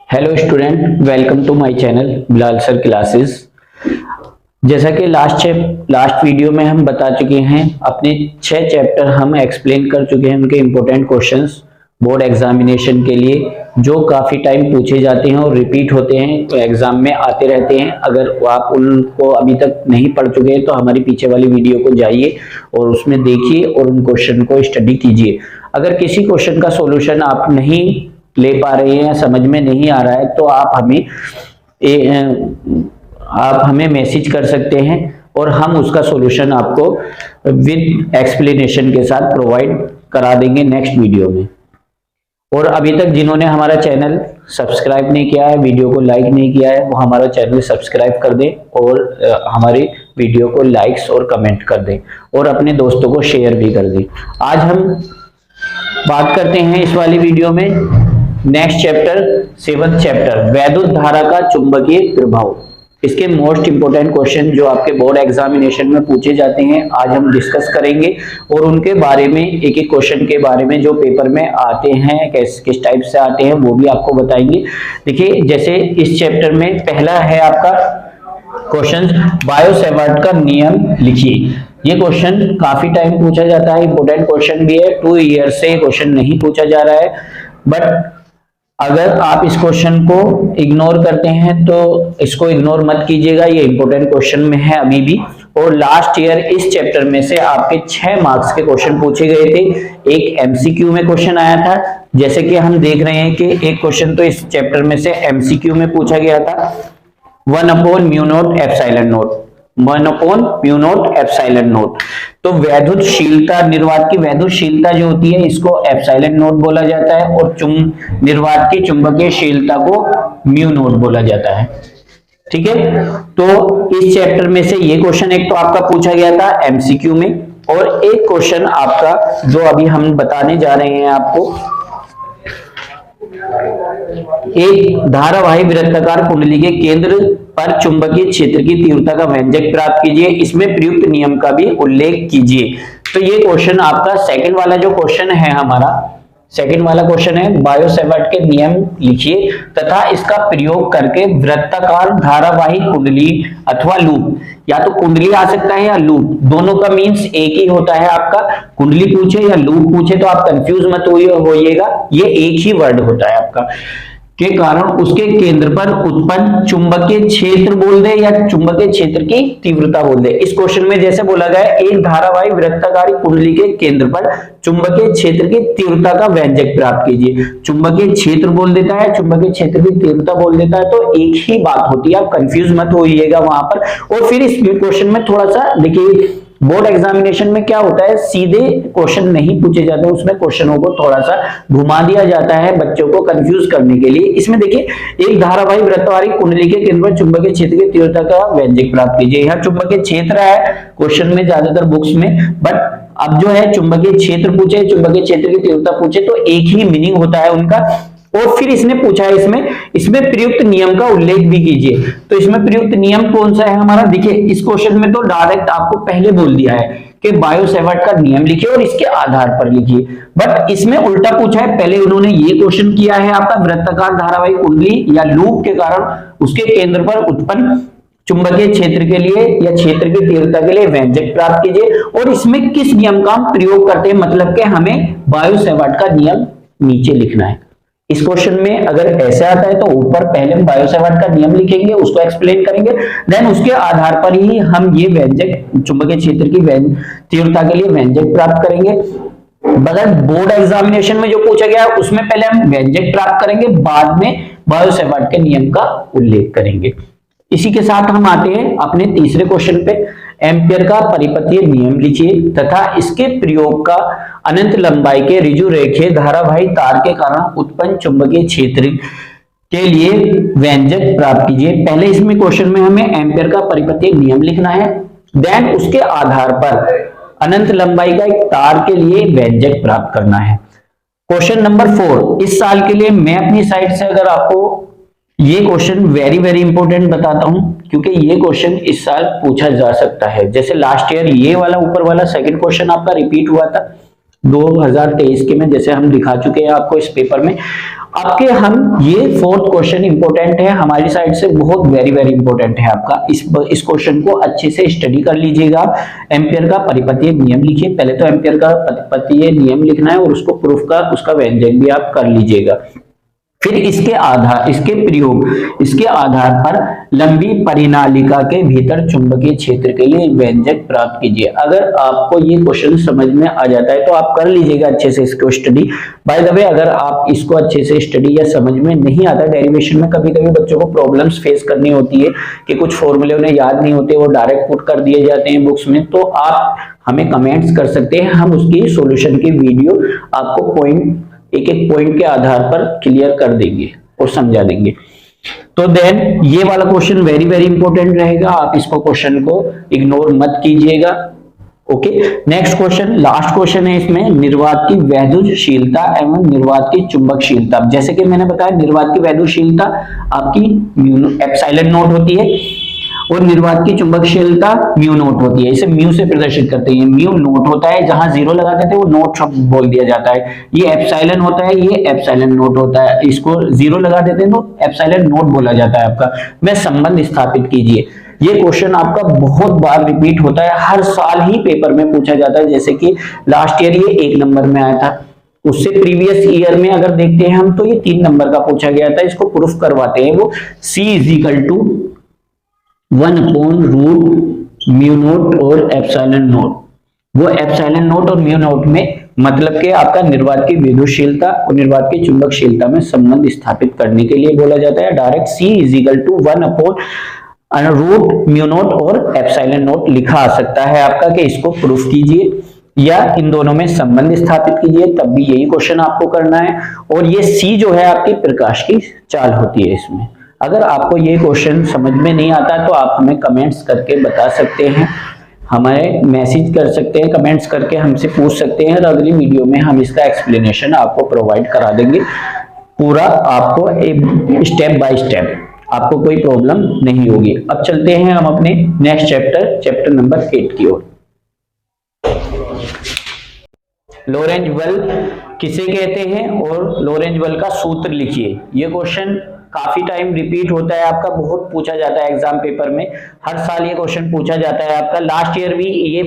Hello student, welcome to my channel Bilal sir classes. जैसा कि last video में हम बता चुके हैं, अपने 6 चैप्टर हम एक्सप्लेन कर चुके हैं, उनके इम्पोर्टेंट क्वेश्चंस बोर्ड एग्जामिनेशन के लिए जो काफ़ी टाइम पूछे जाते हैं और रिपीट होते हैं, तो एग्जाम में आते रहते हैं। अगर आप उनको अभी तक नहीं पढ़ चुके हैं तो हमारी पीछे वाली वीडियो को जाइए और उसमें देखिए और उन क्वेश्चन को स्टडी कीजिए। अगर किसी क्वेश्चन का सॉल्यूशन आप नहीं ले पा रहे हैं, समझ में नहीं आ रहा है, तो आप हमें मैसेज कर सकते हैं और हम उसका सॉल्यूशन आपको विद एक्सप्लेनेशन के साथ प्रोवाइड करा देंगे नेक्स्ट वीडियो में। और अभी तक जिन्होंने हमारा चैनल सब्सक्राइब नहीं किया है, वीडियो को लाइक नहीं किया है, वो हमारा चैनल सब्सक्राइब कर दें और हमारी वीडियो को लाइक्स और कमेंट कर दें और अपने दोस्तों को शेयर भी कर दें। आज हम बात करते हैं इस वाली वीडियो में नेक्स्ट चैप्टर 7th चैप्टर वैद्युत धारा का चुंबकीय प्रभाव। इसके मोस्ट इंपोर्टेंट क्वेश्चन जो आपके बोर्ड एग्जामिनेशन में पूछे जाते हैं आज हम डिस्कस करेंगे और उनके बारे में एक एक क्वेश्चन के बारे में जो पेपर में आते हैं, किस टाइप से आते हैं, वो भी आपको बताएंगे। देखिए, जैसे इस चैप्टर में पहला है आपका क्वेश्चन, बायो-सैवर्ट का नियम लिखिए। ये क्वेश्चन काफी टाइम पूछा जाता है, इंपोर्टेंट क्वेश्चन भी है। 2 ईयर से क्वेश्चन नहीं पूछा जा रहा है, बट अगर आप इस क्वेश्चन को इग्नोर करते हैं तो इसको इग्नोर मत कीजिएगा, ये इंपॉर्टेंट क्वेश्चन में है अभी भी। और लास्ट ईयर इस चैप्टर में से आपके 6 मार्क्स के क्वेश्चन पूछे गए थे। एक एमसीक्यू में क्वेश्चन आया था, जैसे कि हम देख रहे हैं कि एक क्वेश्चन तो इस चैप्टर में से एमसीक्यू में पूछा गया था 1/μ0 एप्सिलॉन नॉट, 1/μ0 एप्सिलॉन नॉट। तो वैद्युतशीलता, निर्वात की वैद्युतशीलता जो होती है इसको एप्सिलॉन नॉट बोला जाता है और निर्वात की चुंबकीयशीलता को म्यू नॉट बोला जाता है। ठीक है, तो इस चैप्टर में से ये क्वेश्चन एक तो आपका पूछा गया था एमसीक्यू में, और एक क्वेश्चन आपका जो अभी हम बताने जा रहे हैं आपको, एक धारावाही वृत्ताकार कुंडली के केंद्र पर चुंबकीय क्षेत्र की तीव्रता का व्यंजक प्राप्त कीजिए, इसमें प्रयुक्त नियम का भी उल्लेख कीजिए। तो ये क्वेश्चन आपका सेकंड वाला जो क्वेश्चन है, हमारा सेकंड वाला क्वेश्चन है, बायो-सैवर्ट के नियम लिखिए तथा इसका प्रयोग करके वृत्ताकार धारावाही कुंडली अथवा लूप, या तो कुंडली आ सकता है या लूप, दोनों का मीन्स एक ही होता है। आपका कुंडली पूछे या लूप पूछे तो आप कंफ्यूज मत होइएगा, ये एक ही वर्ड होता है आपका, के कारण उसके केंद्र पर उत्पन्न चुंबकीय क्षेत्र बोल दे या चुंबकीय क्षेत्र की तीव्रता बोल दे। इस क्वेश्चन में जैसे बोला गया है, एक धारावाही वृत्ताकार कुंडली के केंद्र पर चुंबकीय क्षेत्र की तीव्रता का व्यंजक प्राप्त कीजिए। चुंबकीय क्षेत्र बोल देता है, चुंबकीय क्षेत्र की तीव्रता बोल देता है, तो एक ही बात होती है, आप कंफ्यूज मत होइएगा वहां पर। और फिर इस क्वेश्चन में थोड़ा सा देखिए, बोर्ड एग्जामिनेशन में क्या होता है, सीधे क्वेश्चन नहीं पूछे जाते, उसमें क्वेश्चनों को थोड़ा सा घुमा दिया जाता है बच्चों को कंफ्यूज करने के लिए। इसमें देखिए, एक धारावाही वृत्तवारी कुंडली के केंद्र पर चुंबकीय क्षेत्र की तीव्रता का व्यंजक प्राप्त कीजिए। यहाँ चुंबकीय क्षेत्र है क्वेश्चन में ज्यादातर बुक्स में, बट अब जो है चुंबकीय क्षेत्र पूछे, चुंबकीय क्षेत्र की तीव्रता पूछे, तो एक ही मीनिंग होता है उनका। और फिर इसने पूछा है इसमें प्रयुक्त नियम का उल्लेख भी कीजिए। तो इसमें प्रयुक्त नियम कौन सा है हमारा, देखिए इस क्वेश्चन में तो डायरेक्ट आपको पहले बोल दिया है कि बायो-सैवर्ट का नियम लिखिए और इसके आधार पर लिखिए, बट इसमें उल्टा पूछा है। पहले उन्होंने ये क्वेश्चन किया है आपका, वृत्ताकार धारावाही कुंडली या लूप के कारण उसके केंद्र पर उत्पन्न चुंबकीय क्षेत्र के लिए या क्षेत्र की तीव्रता के लिए व्यंजक प्राप्त कीजिए, और इसमें किस नियम का हम प्रयोग करते हैं, मतलब कि हमें बायो-सैवर्ट का नियम नीचे लिखना है। इस क्वेश्चन में अगर ऐसे आता है तो ऊपर पहले हम बायो-सैवर्ट का नियम लिखेंगे, उसको एक्सप्लेन करेंगे, देन उसके आधार पर ही हम ये व्यंजक चुंबकीय क्षेत्र की तीव्रता के लिए व्यंजक प्राप्त करेंगे। मगर बोर्ड एग्जामिनेशन में जो पूछा गया है उसमें पहले हम व्यंजक प्राप्त करेंगे, बाद में बायो-सैवर्ट के नियम का उल्लेख करेंगे। इसी के साथ हम आते हैं अपने तीसरे क्वेश्चन पे, एम्पियर का परिपथीय नियम लिखिए तथा इसके प्रयोग का अनंत लंबाई के ऋजु रेखीय धारावाही तार के कारण उत्पन्न चुंबकीय क्षेत्र के लिए व्यंजक प्राप्त कीजिए। पहले इसमें क्वेश्चन में हमें एम्पियर का परिपथीय नियम लिखना है, देन उसके आधार पर अनंत लंबाई का एक तार के लिए व्यंजक प्राप्त करना है। क्वेश्चन नंबर 4 इस साल के लिए मैं अपनी साइड से अगर आपको ये क्वेश्चन वेरी इंपॉर्टेंट बताता हूं, क्योंकि ये क्वेश्चन इस साल पूछा जा सकता है। जैसे लास्ट ईयर ये वाला ऊपर वाला सेकंड क्वेश्चन आपका रिपीट हुआ था 2023 के में, जैसे हम दिखा चुके हैं आपको इस पेपर में, आपके हम ये फोर्थ क्वेश्चन इंपॉर्टेंट है हमारी साइड से, बहुत वेरी वेरी इंपॉर्टेंट है आपका। इस क्वेश्चन को अच्छे से स्टडी कर लीजिएगा। एम्पियर का परिपतीय नियम लिखिए, पहले तो एम्पियर का परिपतीय नियम लिखना है और उसको प्रूफ का उसका व्यंजक भी आप कर लीजिएगा। फिर इसके आधार पर लंबी परिनालिका के भीतर चुंबकीय क्षेत्र के लिए व्यंजक प्राप्त कीजिए। अगर आपको ये क्वेश्चन समझ में आ जाता है तो आप कर लीजिएगा अच्छे से इसको स्टडी। बाय द वे, अगर आप इसको अच्छे से स्टडी या समझ में नहीं आता, डेरिवेशन में कभी कभी बच्चों को प्रॉब्लम्स फेस करनी होती है कि कुछ फॉर्मूले उन्हें याद नहीं होते, वो डायरेक्ट पुट कर दिए जाते हैं बुक्स में, तो आप हमें कमेंट्स कर सकते हैं, हम उसकी सोल्यूशन की वीडियो आपको पॉइंट एक एक पॉइंट के आधार पर क्लियर कर देंगे और समझा देंगे। तो देन ये वाला क्वेश्चन वेरी वेरी इंपॉर्टेंट रहेगा, आप इसको क्वेश्चन को इग्नोर मत कीजिएगा। Okay, next question, last question है इसमें, निर्वात की वैद्युतशीलता एवं निर्वात की चुंबकशीलता। जैसे कि मैंने बताया, निर्वात की वैद्युतशीलता आपकी एप्सिलॉन नॉट होती है और निर्वात की चुंबकशीलता म्यू नॉट होती है। इसे म्यू से प्रदर्शित करते हैं, म्यू नॉट होता है, जहां जीरो लगा देते हैं वो नॉट शब्द बोल दिया जाता है। ये एप्सिलॉन होता है, ये एप्सिलॉन नॉट होता है, इसको जीरो लगा देते हैं तो एप्सिलॉन नॉट बोला जाता है आपका। वह संबंध स्थापित कीजिए। ये क्वेश्चन आपका बहुत बार रिपीट होता है, हर साल ही पेपर में पूछा जाता है। जैसे कि लास्ट ईयर ये 1 नंबर में आया था, उससे प्रीवियस ईयर में अगर देखते हैं हम तो ये 3 नंबर का पूछा गया था। इसको प्रूफ करवाते हैं वो, C = 1/रूट म्यू नॉट और एप्सिलॉन नॉट। वो एप्सिलॉन नॉट और म्यू नॉट में मतलब कि आपका निर्वात की विद्युतशीलता और निर्वात की चुंबकशीलता में संबंध स्थापित करने के लिए बोला जाता है। डायरेक्ट C = 1/रूट म्यू नॉट और एप्सिलॉन नॉट लिखा आ सकता है आपका कि इसको प्रूफ कीजिए या इन दोनों में संबंध स्थापित कीजिए, तब भी यही क्वेश्चन आपको करना है। और ये C जो है आपकी प्रकाश की चाल होती है इसमें। अगर आपको ये क्वेश्चन समझ में नहीं आता तो आप हमें कमेंट्स करके बता सकते हैं, हमें मैसेज कर सकते हैं, कमेंट्स करके हमसे पूछ सकते हैं, तो अगली वीडियो में हम इसका एक्सप्लेनेशन आपको प्रोवाइड करा देंगे पूरा, आपको स्टेप बाय स्टेप, आपको कोई प्रॉब्लम नहीं होगी। अब चलते हैं हम अपने नेक्स्ट चैप्टर नंबर 8 की ओर। लोरेंज बल किसे कहते हैं और लोरेंज बल का सूत्र लिखिए। ये क्वेश्चन काफी टाइम रिपीट होता है आपका, बहुत पूछा जाता है एग्जाम पेपर में, हर साल ये क्वेश्चन पूछा जाता है आपका। लास्ट ईयर भी ये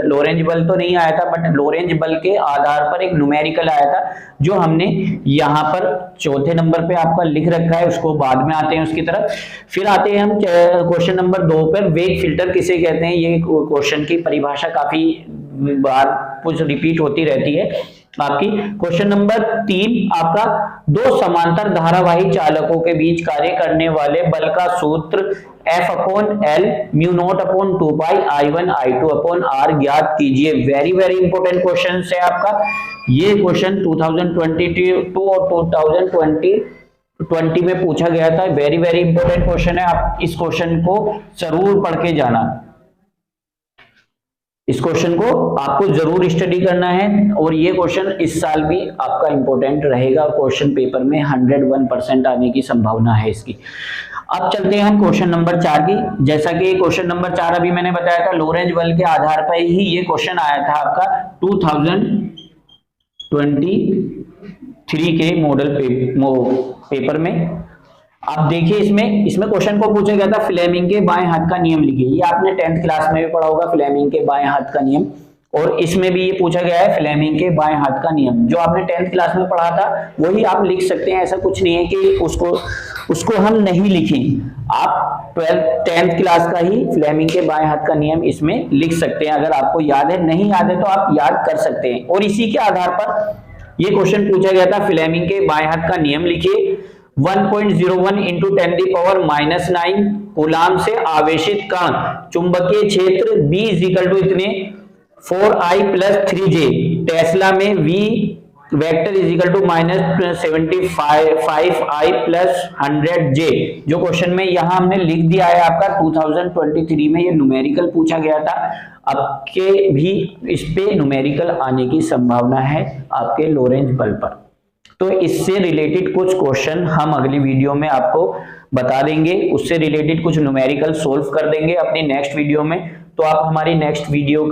लोरेंज बल तो नहीं आया था, बट लोरेंज बल के आधार पर एक न्यूमेरिकल आया था जो हमने यहाँ पर चौथे नंबर पे आपका लिख रखा है, उसको बाद में आते हैं उसकी तरफ। फिर आते हैं हम क्वेश्चन नंबर 2 पर, वेग फिल्टर किसे कहते हैं। ये क्वेश्चन की परिभाषा काफी बार कुछ रिपीट होती रहती है आपकी। क्वेश्चन नंबर 3 आपका, दो समांतर धारावाही चालकों के बीच कार्य करने वाले बल का सूत्र F/L mu naught upon 2 I1 I2 upon R ज्ञात कीजिए। वेरी वेरी इंपॉर्टेंट क्वेश्चन है आपका। ये क्वेश्चन 2022 और 2020 में पूछा गया था। वेरी वेरी इंपॉर्टेंट क्वेश्चन है, आप इस क्वेश्चन को जरूर पढ़ के जाना। इस क्वेश्चन को आपको जरूर स्टडी करना है और ये क्वेश्चन इस साल भी आपका इंपॉर्टेंट रहेगा। क्वेश्चन पेपर में 101% आने की संभावना है इसकी। अब चलते हैं हम क्वेश्चन नंबर 4 की। जैसा कि क्वेश्चन नंबर 4 अभी मैंने बताया था, लोरेंज बल के आधार पर ही ये क्वेश्चन आया था आपका 2023 के मॉडल पेपर में। आप देखिए इसमें क्वेश्चन को पूछा गया था, फ्लेमिंग के बाएं हाथ का नियम लिखिए। ये आपने 10th क्लास में भी पढ़ा होगा, फ्लेमिंग के बाएं हाथ का नियम। और इसमें भी ये पूछा गया है फ्लेमिंग के बाएं हाथ का नियम, जो आपने 10th क्लास में पढ़ा था वही आप लिख सकते हैं। ऐसा कुछ नहीं है कि उसको हम नहीं लिखें, आप 10th क्लास का ही फ्लेमिंग के बाएं हाथ का नियम इसमें लिख सकते हैं। अगर आपको याद है, नहीं याद है तो आप याद कर सकते हैं। और इसी के आधार पर ये क्वेश्चन पूछा गया था, फ्लेमिंग के बाएं हाथ का नियम लिखिए। 1.01 × 10⁻⁹ कूलाम से आवेशित कण चुंबकीय क्षेत्र B = इतने 4I + 3J, टेस्ला में V वेक्टर =-75I + 100J। जो क्वेश्चन में यहाँ हमने लिख दिया है आपका 2023 में ये न्यूमेरिकल पूछा गया था। आपके भी इस पे न्यूमेरिकल आने की संभावना है आपके लोरेंज बल पर। तो इससे रिलेटेड कुछ क्वेश्चन हम अगली वीडियो में आपको बता देंगे, उससे रिलेटेड कुछ न्यूमेरिकल सोल्व कर देंगे अपनी नेक्स्ट वीडियो में। तो आप हमारी नेक्स्ट वीडियो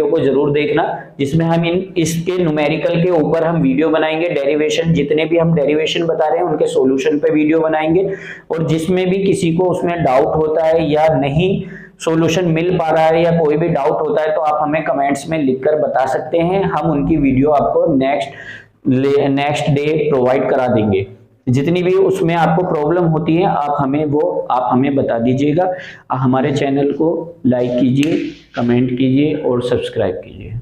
को जरूर देखना, जिसमें हम इसके न्यूमेरिकल के ऊपर हम वीडियो बनाएंगे। डेरिवेशन, जितने भी हम डेरिवेशन बता रहे हैं उनके सॉल्यूशन पे वीडियो बनाएंगे, और जिसमें भी किसी को उसमें डाउट होता है या नहीं सॉल्यूशन मिल पा रहा है या कोई भी डाउट होता है तो आप हमें कमेंट्स में लिखकर बता सकते हैं। हम उनकी वीडियो आपको नेक्स्ट डे प्रोवाइड करा देंगे। जितनी भी उसमें आपको प्रॉब्लम होती है आप हमें बता दीजिएगा। हमारे चैनल को लाइक कीजिए, कमेंट कीजिए और सब्सक्राइब कीजिए।